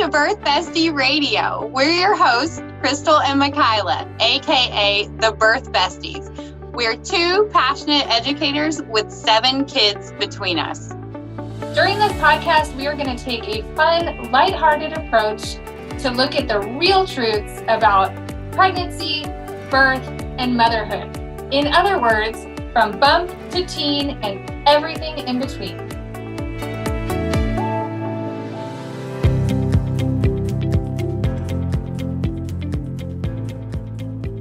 to Birth Bestie Radio. We're your hosts, Crystal and Michaela, aka the Birth Besties. We're two passionate educators with 7 kids between us. During this podcast, we are going to take a fun, lighthearted approach to look at the real truths about pregnancy, birth, and motherhood. In other words, from bump to teen and everything in between.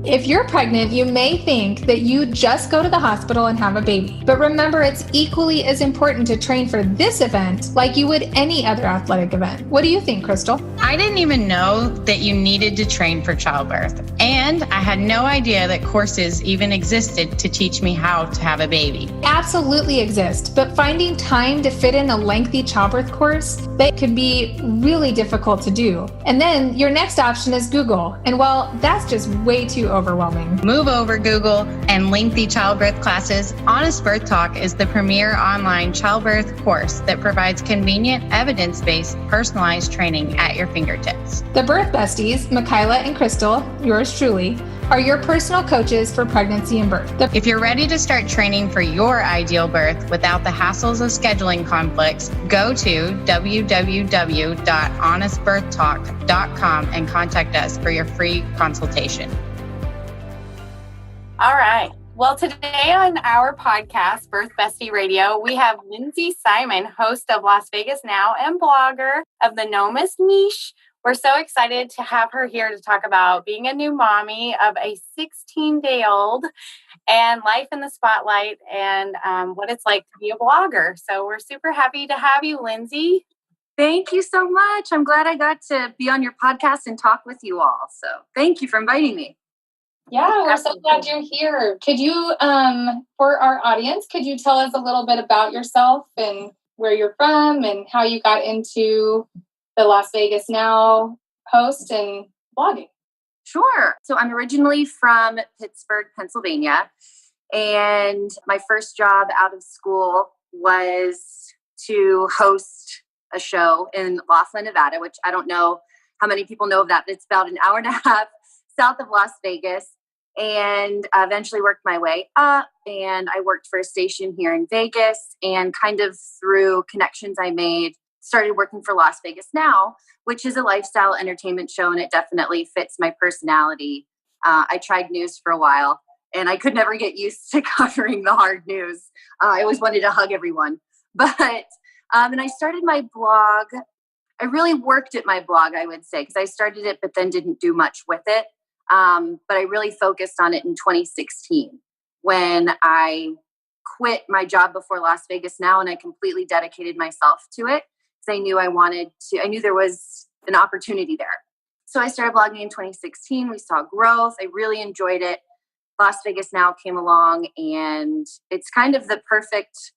If you're pregnant, you may think that you just go to the hospital and have a baby. But remember, it's equally as important to train for this event like you would any other athletic event. What do you think, Crystal? I didn't even know that you needed to train for childbirth. And I had no idea that courses even existed to teach me how to have a baby. Absolutely exist, but finding time to fit in a lengthy childbirth course, that could be really difficult to do. And then your next option is Google. And well, that's just way too overwhelming. Move over, Google, and lengthy childbirth classes. Honest Birth Talk is the premier online childbirth course that provides convenient, evidence-based, personalized training at your fingertips. The Birth Besties, Michaela and Crystal, yours truly, are your personal coaches for pregnancy and birth. If you're ready to start training for your ideal birth without the hassles of scheduling conflicts, go to www.honestbirthtalk.com and contact us for your free consultation. All right. Well, today on our podcast, Birth Bestie Radio, we have Lindsay Simon, host of Las Vegas Now and blogger of the Nomus Niche. We're so excited to have her here to talk about being a new mommy of a 16-day-old and life in the spotlight and what it's like to be a blogger. So we're super happy to have you, Lindsay. Thank you so much. I'm glad I got to be on your podcast and talk with you all. So thank you for inviting me. Yeah, we're so glad you're here. Could you, for our audience, could you tell us a little bit about yourself and where you're from and how you got into the Las Vegas Now host and blogging? Sure. So I'm originally from Pittsburgh, Pennsylvania, and my first job out of school was to host a show in Laughlin, Nevada, which I don't know how many people know of that. It's about an hour and a half south of Las Vegas, and eventually worked my way up, and I worked for a station here in Vegas, and kind of through connections I made, started working for Las Vegas Now, which is a lifestyle entertainment show, and it definitely fits my personality. I tried news for a while, and I could never get used to covering the hard news. I always wanted to hug everyone. But, and I started my blog. I really worked at my blog, I would say, because I started it, but then didn't do much with it. But I really focused on it in 2016 when I quit my job before Las Vegas Now, and I completely dedicated myself to it because I knew I knew there was an opportunity there. So I started blogging in 2016. We saw growth. I really enjoyed it. Las Vegas Now came along, and it's kind of the perfect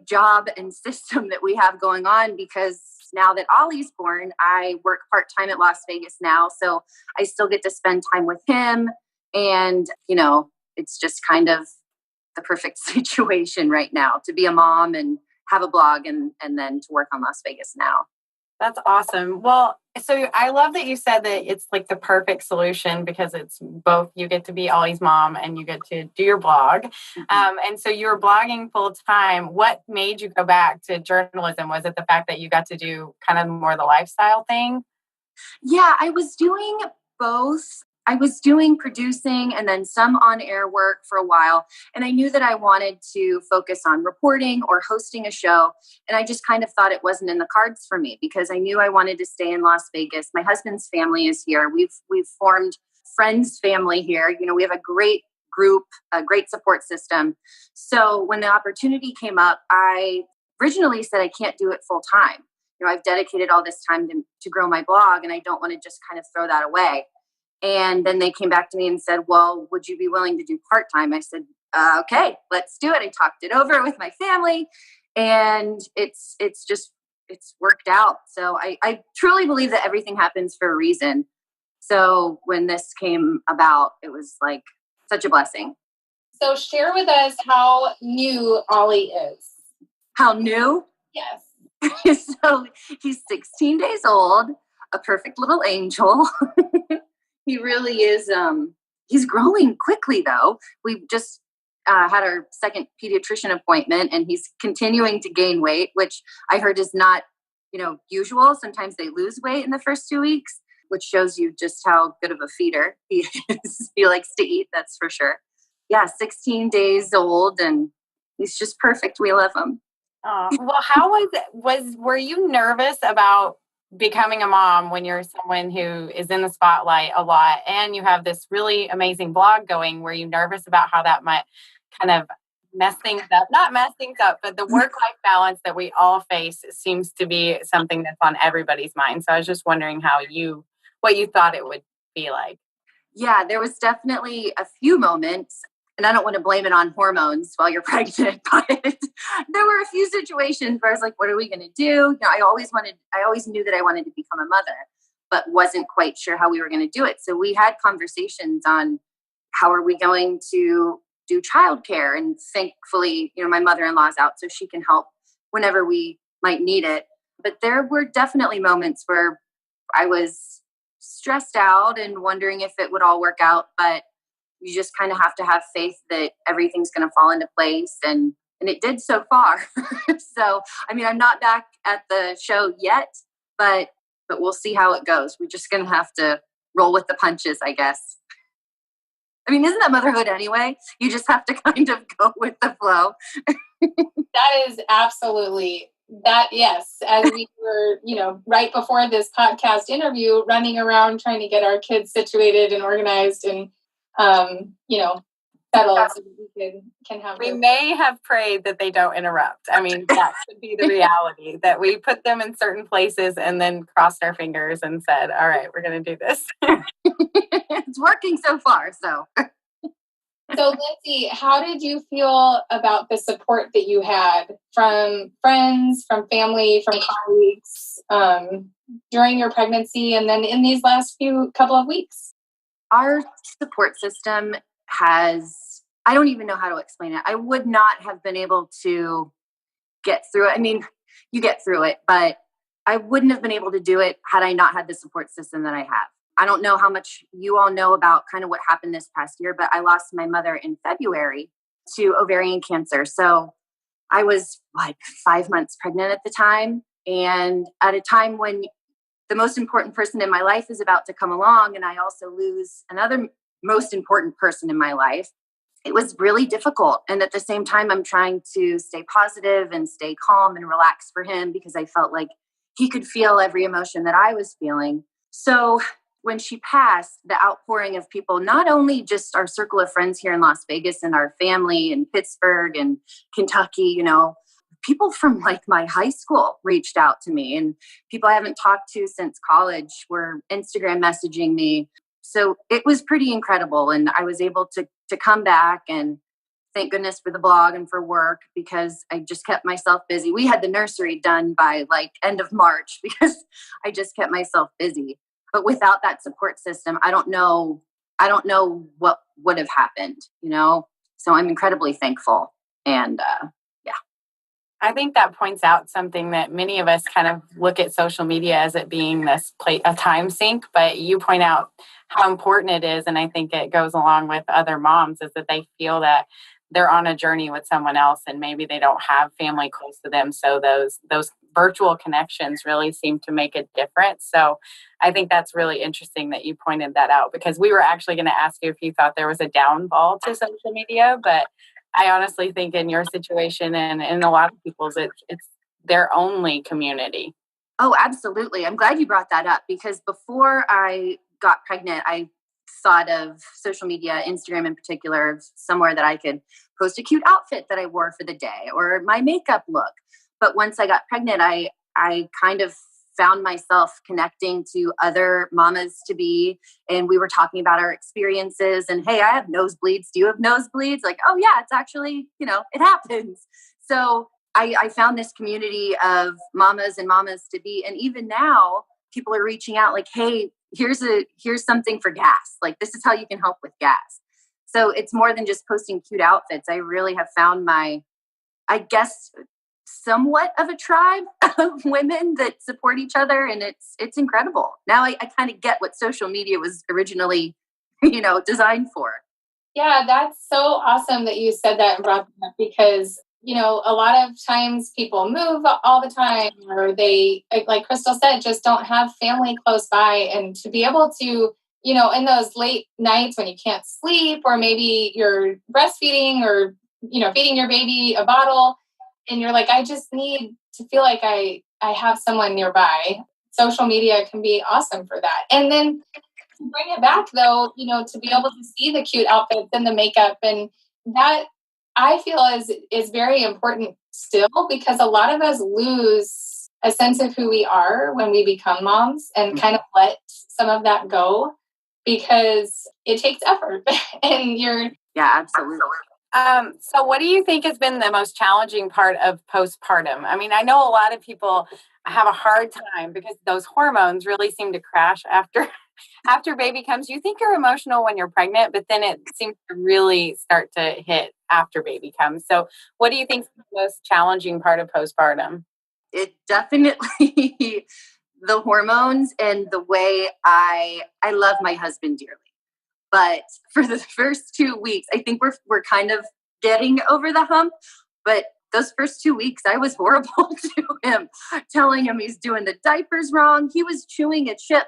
job and system that we have going on, because now that Ollie's born, I work part-time at Las Vegas Now. So I still get to spend time with him. And, it's just kind of the perfect situation right now to be a mom and have a blog and then to work on Las Vegas Now. That's awesome. Well, so I love that you said that it's like the perfect solution because it's both you get to be Ollie's mom and you get to do your blog. Mm-hmm. And so you were blogging full time. What made you go back to journalism? Was it the fact that you got to do kind of more the lifestyle thing? Yeah, I was doing both. I was doing producing and then some on-air work for a while. And I knew that I wanted to focus on reporting or hosting a show. And I just kind of thought it wasn't in the cards for me because I knew I wanted to stay in Las Vegas. My husband's family is here. We've formed friends family here. We have a great group, a great support system. So when the opportunity came up, I originally said I can't do it full time. I've dedicated all this time to grow my blog and I don't want to just kind of throw that away. And then they came back to me and said, well, would you be willing to do part-time? I said, okay, let's do it. I talked it over with my family and it's worked out. So I truly believe that everything happens for a reason. So when this came about, it was like such a blessing. So share with us how new Ollie is. How new? Yes. So he's 16 days old. a perfect little angel. He really is. He's growing quickly, though. We just had our second pediatrician appointment, and he's continuing to gain weight, which I heard is not, usual. Sometimes they lose weight in the first 2 weeks, which shows you just how good of a feeder he is. He likes to eat, that's for sure. Yeah, 16 days old, and he's just perfect. We love him. Well, how were you nervous about becoming a mom when you're someone who is in the spotlight a lot and you have this really amazing blog going? Were you nervous about how that might kind of mess things up? Not mess things up, but the work-life balance that we all face seems to be something that's on everybody's mind. So I was just wondering what you thought it would be like. Yeah, there was definitely a few moments, and I don't want to blame it on hormones while you're pregnant, but there were a few situations where I was like, what are we going to do? I always knew that I wanted to become a mother, but wasn't quite sure how we were going to do it. So we had conversations on how are we going to do childcare, and thankfully, my mother-in-law is out, so she can help whenever we might need it. But there were definitely moments where I was stressed out and wondering if it would all work out, but you just kind of have to have faith that everything's going to fall into place, and it did so far. So, I'm not back at the show yet, but we'll see how it goes. We're just going to have to roll with the punches, I guess. Isn't that motherhood anyway? You just have to kind of go with the flow. That is absolutely that. Yes. As we were, right before this podcast interview, running around trying to get our kids situated and organized and, settled so that we can have. We may have prayed that they don't interrupt. That could be the reality, that we put them in certain places and then crossed our fingers and said, all right, we're going to do this. It's working so far. So, Lindsay, how did you feel about the support that you had from friends, from family, from colleagues during your pregnancy and then in these last couple of weeks? Our support system I don't even know how to explain it. I would not have been able to get through it. You get through it, but I wouldn't have been able to do it had I not had the support system that I have. I don't know how much you all know about kind of what happened this past year, but I lost my mother in February to ovarian cancer. So I was 5 months pregnant at the time. And at a time when the most important person in my life is about to come along, and I also lose another most important person in my life, it was really difficult. And at the same time, I'm trying to stay positive and stay calm and relax for him, because I felt like he could feel every emotion that I was feeling. So when she passed, the outpouring of people, not only just our circle of friends here in Las Vegas and our family in Pittsburgh and Kentucky, people from my high school reached out to me, and people I haven't talked to since college were Instagram messaging me. So it was pretty incredible. And I was able to come back, and thank goodness for the blog and for work, because I just kept myself busy. We had the nursery done by end of March because I just kept myself busy. But without that support system, I don't know what would have happened, So I'm incredibly thankful. And I think that points out something that many of us kind of look at social media as it being a time sink, but you point out how important it is. And I think it goes along with other moms, is that they feel that they're on a journey with someone else and maybe they don't have family close to them. So those virtual connections really seem to make a difference. So I think that's really interesting that you pointed that out, because we were actually going to ask you if you thought there was a downfall to social media, but I honestly think in your situation and in a lot of people's, it's their only community. Oh, absolutely. I'm glad you brought that up, because before I got pregnant, I thought of social media, Instagram in particular, somewhere that I could post a cute outfit that I wore for the day or my makeup look. But once I got pregnant, I kind of found myself connecting to other mamas to be, and we were talking about our experiences, and hey, I have nosebleeds. Do you have nosebleeds? Oh yeah, it's actually, it happens. So I found this community of mamas and mamas to be. And even now people are reaching out hey, here's something for gas. This is how you can help with gas. So it's more than just posting cute outfits. I really have found I guess somewhat of a tribe of women that support each other, and it's incredible. Now I kind of get what social media was originally, designed for. Yeah, that's so awesome that you said that and brought that up because, a lot of times people move all the time or they, like Crystal said, just don't have family close by. And to be able to, in those late nights when you can't sleep or maybe you're breastfeeding or, feeding your baby a bottle and you're like, I just need to feel like I have someone nearby. Social media can be awesome for that. And then to bring it back though, to be able to see the cute outfits and the makeup and that I feel is very important still because a lot of us lose a sense of who we are when we become moms and kind of let some of that go because it takes effort and yeah, absolutely. So what do you think has been the most challenging part of postpartum? I mean, I know a lot of people have a hard time because those hormones really seem to crash after baby comes. You think you're emotional when you're pregnant, but then it seems to really start to hit after baby comes. So what do you think is the most challenging part of postpartum? It definitely the hormones and the way I love my husband dearly. But for the first 2 weeks, I think we're kind of getting over the hump. But those first 2 weeks, I was horrible to him, telling him he's doing the diapers wrong. He was chewing a chip,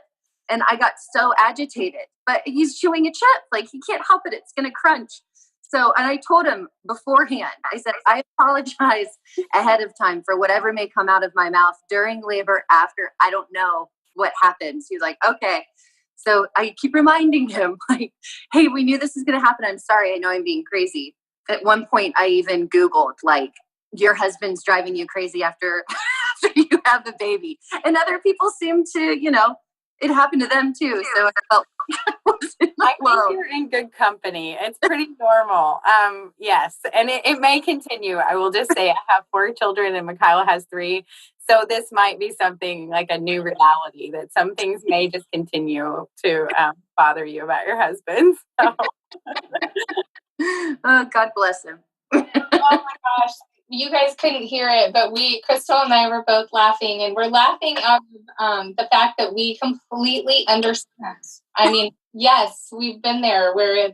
and I got so agitated. But he's chewing a chip, like he can't help it. It's going to crunch. So, and I told him beforehand, I said, I apologize ahead of time for whatever may come out of my mouth during labor, after. I don't know what happens. He's like, okay. So I keep reminding him, like, hey, we knew this was going to happen. I'm sorry. I know I'm being crazy. At one point, I even Googled, like, your husband's driving you crazy after you have a baby. And other people seem to, it happened to them too. So I felt I think you're in good company. It's pretty normal. Yes. And it may continue. I will just say I have 4 children and Michaela has 3. So this might be something like a new reality that some things may just continue to bother you about your husband. So. Oh, God bless him. Oh my gosh. You guys couldn't hear it, but Crystal and I were both laughing, and we're laughing out of the fact that we completely understand. I mean, yes, we've been there where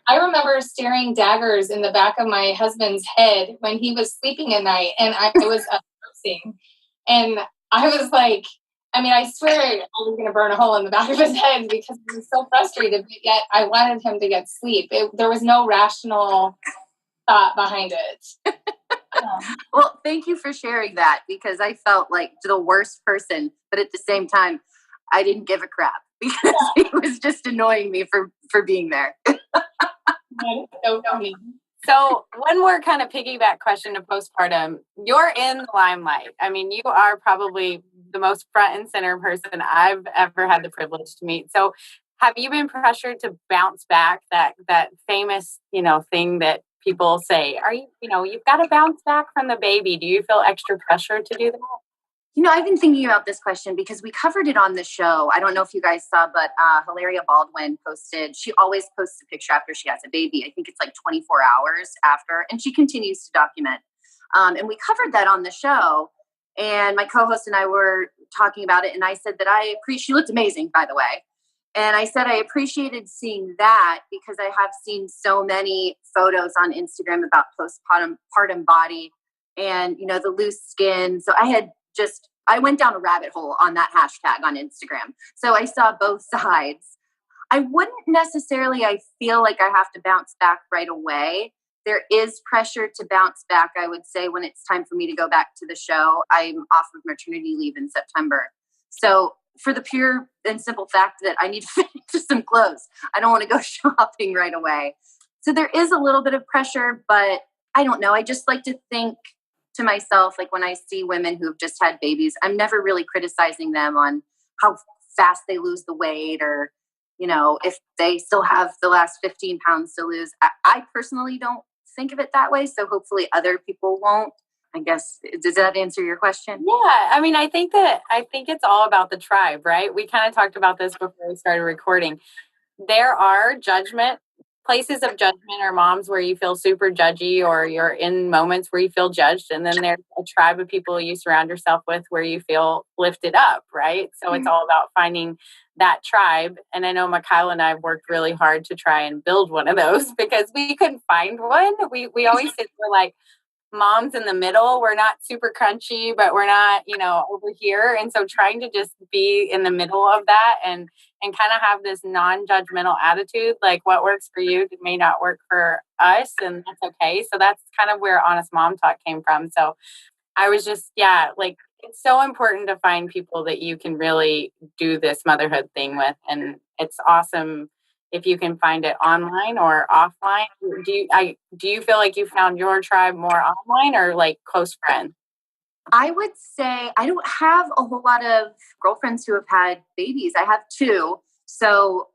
I remember staring daggers in the back of my husband's head when he was sleeping at night, and I was upstairs. And I was like, I swear I was going to burn a hole in the back of his head because I was so frustrated, but yet I wanted him to get sleep. There was no rational thought behind it. Well, thank you for sharing that because I felt like the worst person, but at the same time, I didn't give a crap because he was just annoying me for being there. So funny. So one more kind of piggyback question to postpartum. You're in the limelight. I mean, you are probably the most front and center person I've ever had the privilege to meet. So have you been pressured to bounce back that famous, thing that people say, you've got to bounce back from the baby. Do you feel extra pressure to do that? I've been thinking about this question because we covered it on the show. I don't know if you guys saw, but Hilaria Baldwin she always posts a picture after she has a baby. I think it's like 24 hours after, and she continues to document. And we covered that on the show. And my co-host and I were talking about it. And I said that she looked amazing, by the way. And I said I appreciated seeing that because I have seen so many photos on Instagram about postpartum body and, the loose skin. So I went down a rabbit hole on that hashtag on Instagram. So I saw both sides. I wouldn't necessarily, I feel like I have to bounce back right away. There is pressure to bounce back, I would say, when it's time for me to go back to the show. I'm off of maternity leave in September. So for the pure and simple fact that I need to fit into some clothes, I don't want to go shopping right away. So there is a little bit of pressure, but I don't know. I just like to think to myself, like when I see women who've just had babies, I'm never really criticizing them on how fast they lose the weight or, if they still have the last 15 pounds to lose. I personally don't think of it that way. So hopefully other people won't. I guess, does that answer your question? Yeah. I think it's all about the tribe, right? We kind of talked about this before we started recording. There are judgment places of judgment or moms where you feel super judgy, or you're in moments where you feel judged. And then there's a tribe of people you surround yourself with where you feel lifted up, right? So it's all about finding that tribe. And I know Mikhail and I have worked really hard to try and build one of those because we couldn't find one. We always said we're like moms in the middle. We're not super crunchy, but we're not, over here. And so trying to just be in the middle of that and kind of have this non-judgmental attitude, like what works for you may not work for us, and that's okay. So that's kind of where Honest Mom Talk came from. So I was just, it's so important to find people that you can really do this motherhood thing with. And it's awesome if you can find it online or offline. Do you feel like you found your tribe more online or like close friends? I would say I don't have a whole lot of girlfriends who have had babies. I have 2. So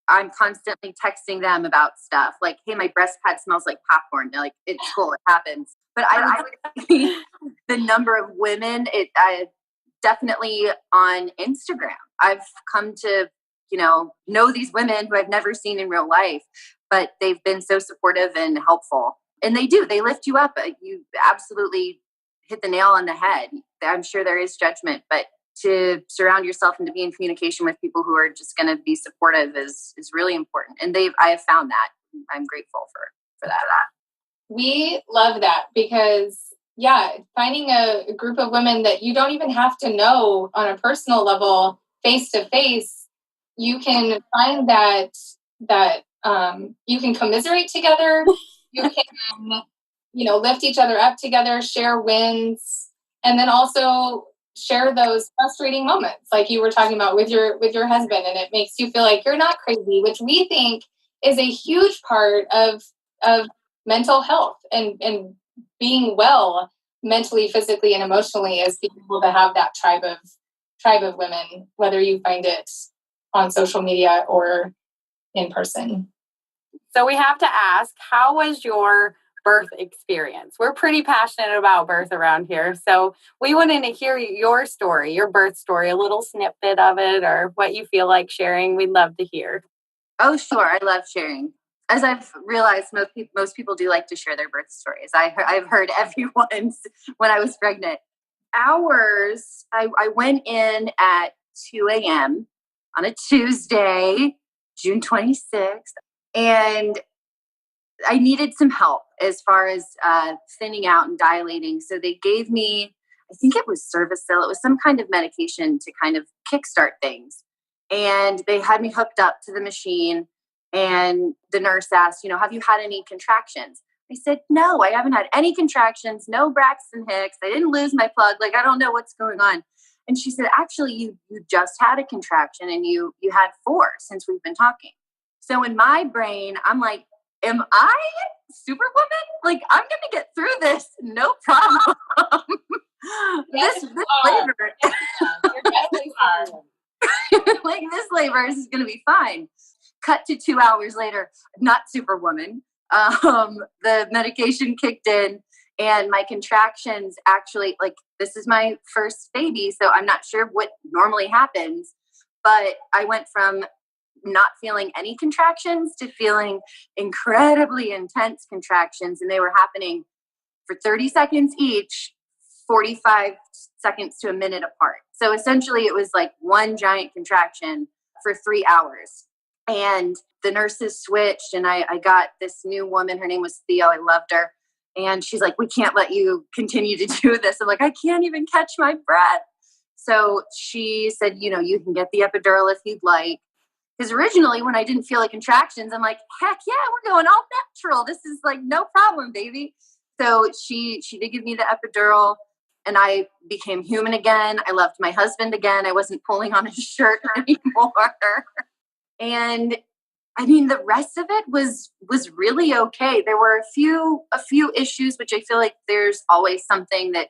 I'm constantly texting them about stuff like, hey, my breast pad smells like popcorn. They're like, it's cool, it happens. But I would say the number of women, definitely on Instagram. I've come to, know these women who I've never seen in real life, but they've been so supportive and helpful. And they lift you up. You absolutely hit the nail on the head. I'm sure there is judgment, but to surround yourself and to be in communication with people who are just going to be supportive is really important. And I have found that. I'm grateful for that. We love that because, finding a group of women that you don't even have to know on a personal level, face to face, you can find that you can commiserate together. You can, lift each other up together, share wins, and then also share those frustrating moments like you were talking about with your husband, and it makes you feel like you're not crazy, which we think is a huge part of mental health and being well mentally, physically, and emotionally, is being able to have that tribe of women, whether you find it on social media or in person. So we have to ask, how was your birth experience? We're pretty passionate about birth around here. So we wanted to hear your story, your birth story, a little snippet of it, or what you feel like sharing. We'd love to hear. Oh, sure. I love sharing. As I've realized, most people do like to share their birth stories. I've heard everyone's when I was pregnant. Ours, I went in at 2 a.m. on a Tuesday, June 26th. And I needed some help as far as thinning out and dilating. So they gave me, I think it was Servicil. It was some kind of medication to kind of kickstart things. And they had me hooked up to the machine. And the nurse asked, have you had any contractions? I said, no, I haven't had any contractions, no Braxton Hicks. I didn't lose my plug. Like, I don't know what's going on. And she said, actually, you just had a contraction and you had 4 since we've been talking. So in my brain, I'm like, am I Superwoman? Like, I'm going to get through this. No problem. Yes, this labor. You're definitely fine. Like, this labor is going to be fine. Cut to 2 hours later, not Superwoman. The medication kicked in and my contractions actually, like, this is my first baby, so I'm not sure what normally happens, but I went from not feeling any contractions to feeling incredibly intense contractions, and they were happening for 30 seconds each, 45 seconds to a minute apart. So essentially it was like one giant contraction for 3 hours. And the nurses switched, and I got this new woman. Her name was Theo. I loved her. And she's like, we can't let you continue to do this. I'm like, I can't even catch my breath. So she said, you can get the epidural if you'd like. Because originally when I didn't feel like contractions, I'm like, heck yeah, we're going all natural. This is like no problem, baby. So she did give me the epidural, and I became human again. I loved my husband again. I wasn't pulling on his shirt anymore. And I mean, the rest of it was really okay. There were a few issues, which I feel like there's always something that,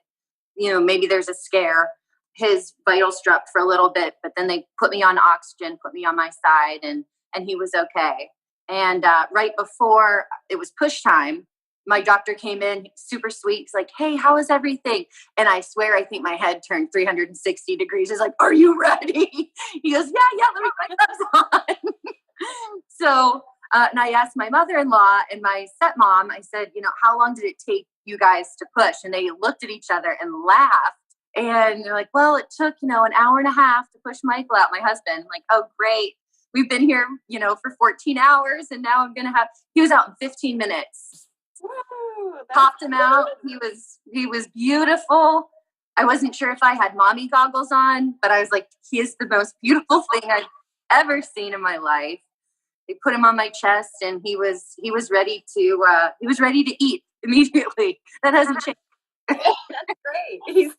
maybe there's a scare. His vitals dropped for a little bit, but then they put me on oxygen, put me on my side, and he was okay. And right before it was push time, my doctor came in, super sweet. He's like, hey, how is everything? And I swear, I think my head turned 360 degrees. He's like, are you ready? He goes, yeah, let me put my gloves on. So And I asked my mother-in-law and my stepmom, I said, how long did it take you guys to push? And they looked at each other and laughed. And they're like, well, it took, an hour and a half to push Michael out, my husband. I'm like, oh, great. We've been here, for 14 hours. And now he was out in 15 minutes. Woo, Popped him out. He was beautiful. I wasn't sure if I had mommy goggles on, but I was like, he is the most beautiful thing I've ever seen in my life. They put him on my chest and he was ready to eat immediately. That hasn't changed. That's great.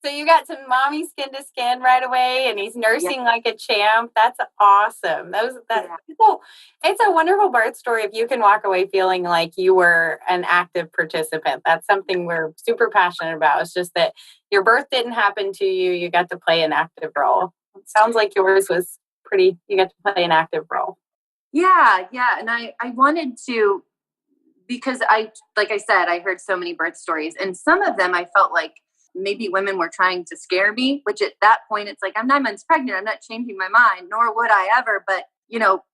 So you got some mommy skin to skin right away, and he's nursing like a champ. That's awesome. It's a wonderful birth story if you can walk away feeling like you were an active participant. That's something we're super passionate about. It's just that your birth didn't happen to you. You got to play an active role. It sounds like yours was you got to play an active role. Yeah. And I wanted to, because like I said, I heard so many birth stories, and some of them I felt like maybe women were trying to scare me, which at that point it's like, I'm 9 months pregnant. I'm not changing my mind, nor would I ever. But,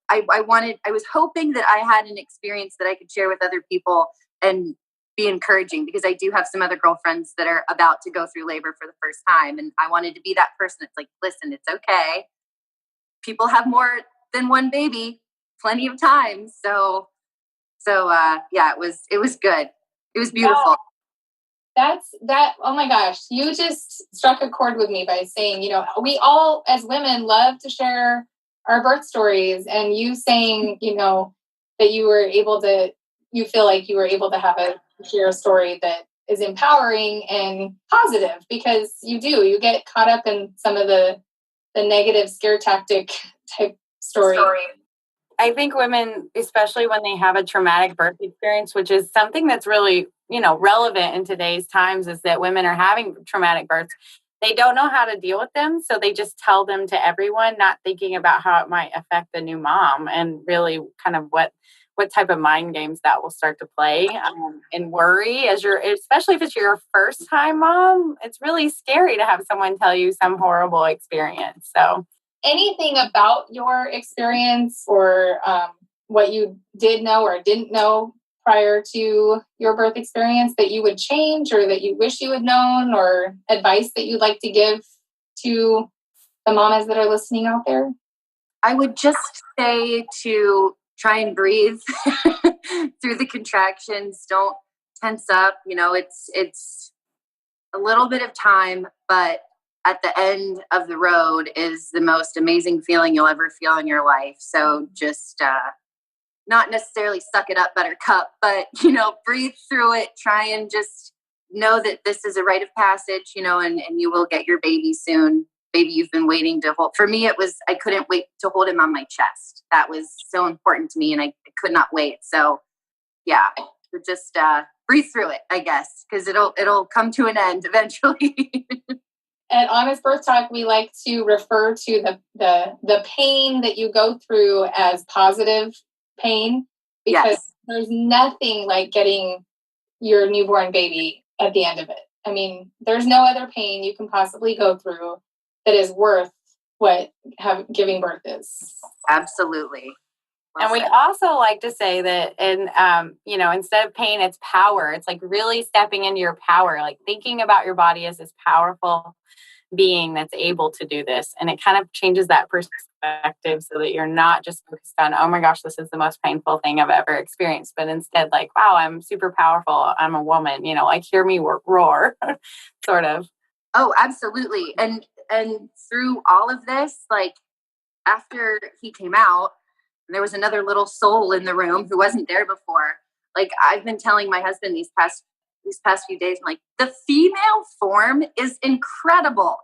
I was hoping that I had an experience that I could share with other people and be encouraging, because I do have some other girlfriends that are about to go through labor for the first time. And I wanted to be that person that's like, listen, it's okay. People have more than one baby plenty of times. So it was good. It was beautiful. Oh my gosh, you just struck a chord with me by saying, we all as women love to share our birth stories, and you saying, that you feel like you were able to share a story that is empowering and positive, because you get caught up in some of the negative scare tactic type story. I think women, especially when they have a traumatic birth experience, which is something that's really, relevant in today's times, is that women are having traumatic births. They don't know how to deal with them. So they just tell them to everyone, not thinking about how it might affect the new mom, and really kind of what type of mind games that will start to play, and worry especially if it's your first time mom. It's really scary to have someone tell you some horrible experience. So anything about your experience or what you did know or didn't know prior to your birth experience that you would change, or that you wish you had known, or advice that you'd like to give to the mamas that are listening out there? I would just say to try and breathe through the contractions. Don't tense up. It's a little bit of time, but at the end of the road is the most amazing feeling you'll ever feel in your life. So just not necessarily suck it up, buttercup, but, breathe through it. Try and just know that this is a rite of passage, and you will get your baby soon. Baby you've been waiting to hold. For me, I couldn't wait to hold him on my chest. That was so important to me, and I could not wait. So yeah, just breathe through it, I guess, because it'll come to an end eventually. At Honest Birth Talk, we like to refer to the pain that you go through as positive pain, because there's nothing like getting your newborn baby at the end of it. I mean, there's no other pain you can possibly go through that is worth what giving birth is. Absolutely. And we also like to say that, instead of pain, it's power. It's like really stepping into your power, like thinking about your body as this powerful being that's able to do this. And it kind of changes that perspective, so that you're not just focused on, oh my gosh, this is the most painful thing I've ever experienced, but instead like, wow, I'm super powerful. I'm a woman, like hear me roar, sort of. Oh, absolutely. And through all of this, like after he came out, there was another little soul in the room who wasn't there before. Like I've been telling my husband these past few days, I'm like, the female form is incredible.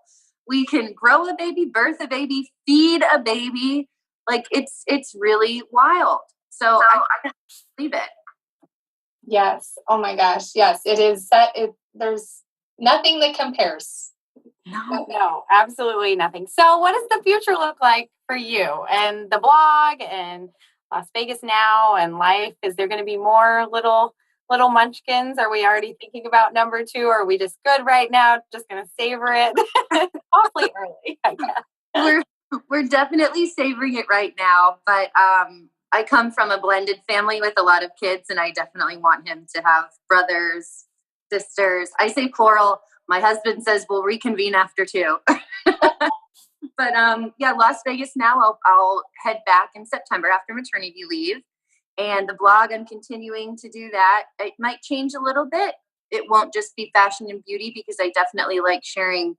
We can grow a baby, birth a baby, feed a baby. Like it's really wild. So I can't believe it. Yes. Oh my gosh. Yes, it is. There's nothing that compares. No, absolutely nothing. So what does the future look like for you and the blog and Las Vegas Now and life? Is there going to be more little munchkins? Are we already thinking about number 2? Or are we just good right now? Just going to savor it? Awfully early, I guess. We're definitely savoring it right now. But I come from a blended family with a lot of kids, and I definitely want him to have brothers, sisters. I say plural. My husband says we'll reconvene after 2. But yeah, Las Vegas now. I'll head back in September after maternity leave. And the blog, I'm continuing to do that. It might change a little bit. It won't just be fashion and beauty, because I definitely like sharing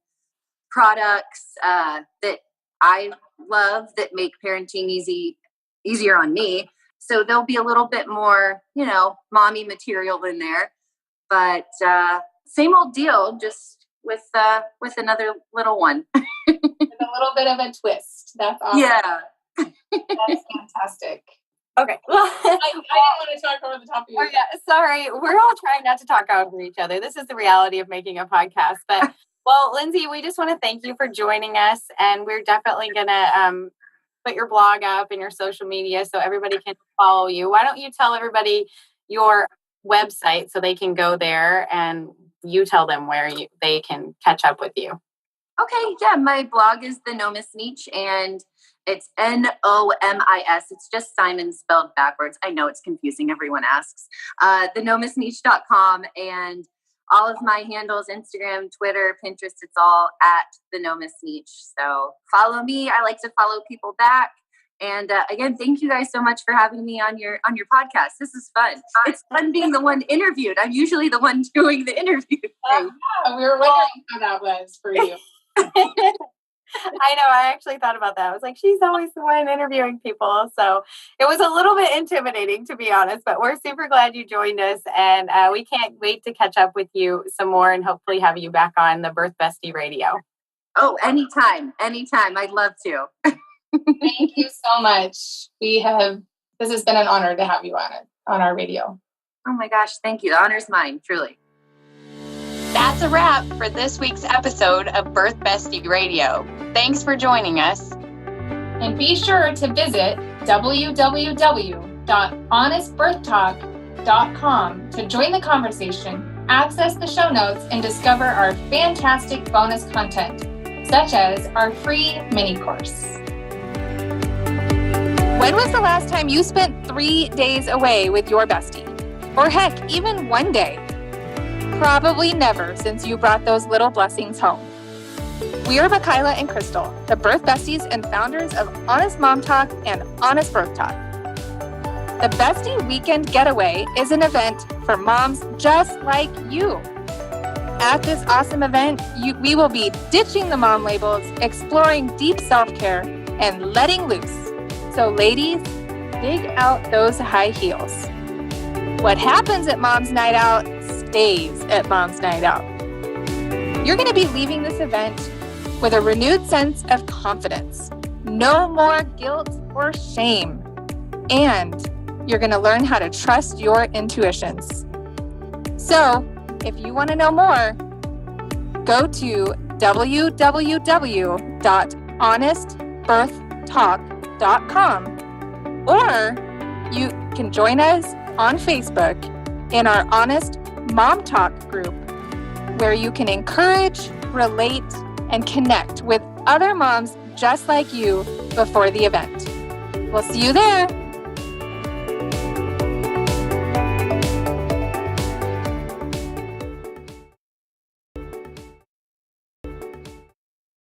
products that I love that make parenting easier on me. So there'll be a little bit more, mommy material in there. But same old deal, just with another little one. With a little bit of a twist. That's awesome. Yeah. That's fantastic. Okay. Well, I didn't want to talk over the top of you. Oh, yeah, sorry. We're all trying not to talk over each other. This is the reality of making a podcast. But, well, Lindsay, we just want to thank you for joining us. And we're definitely going to put your blog up and your social media so everybody can follow you. Why don't you tell everybody your website so they can go there, and you tell them where they can catch up with you? Okay. Yeah. My blog is The Nomis Niche, and it's NOMIS. It's just Simon spelled backwards. I know it's confusing. Everyone asks. TheNomisNiche.com, and all of my handles, Instagram, Twitter, Pinterest, it's all at The Nomis Niche. So follow me. I like to follow people back. And again, thank you guys so much for having me on your podcast. This is fun. It's fun being the one interviewed. I'm usually the one doing the interview. Yeah, we were wondering how that was for you. I know. I actually thought about that. I was like, she's always the one interviewing people. So it was a little bit intimidating, to be honest, but we're super glad you joined us. And we can't wait to catch up with you some more and hopefully have you back on the Birth Bestie Radio. Oh, anytime. I'd love to. Thank you so much. This has been an honor to have you on our radio. Oh my gosh. Thank you. The honor's mine, truly. That's a wrap for this week's episode of Birth Bestie Radio. Thanks for joining us. And be sure to visit www.honestbirthtalk.com to join the conversation, access the show notes, and discover our fantastic bonus content, such as our free mini course. When was the last time you spent 3 days away with your bestie? Or heck, even 1 day? Probably never, since you brought those little blessings home. We are Michaela and Crystal, the birth besties and founders of Honest Mom Talk and Honest Birth Talk. The Bestie Weekend Getaway is an event for moms just like you. At this awesome event, we will be ditching the mom labels, exploring deep self-care, and letting loose. So ladies, dig out those high heels. What happens at Mom's Night Out stays at Mom's Night Out. You're going to be leaving this event with a renewed sense of confidence. No more guilt or shame. And you're going to learn how to trust your intuitions. So, if you want to know more, go to www.honestbirthtalk.com, or you can join us on Facebook in our Honest Mom Talk group, where you can encourage, relate, and connect with other moms just like you before the event. We'll see you there.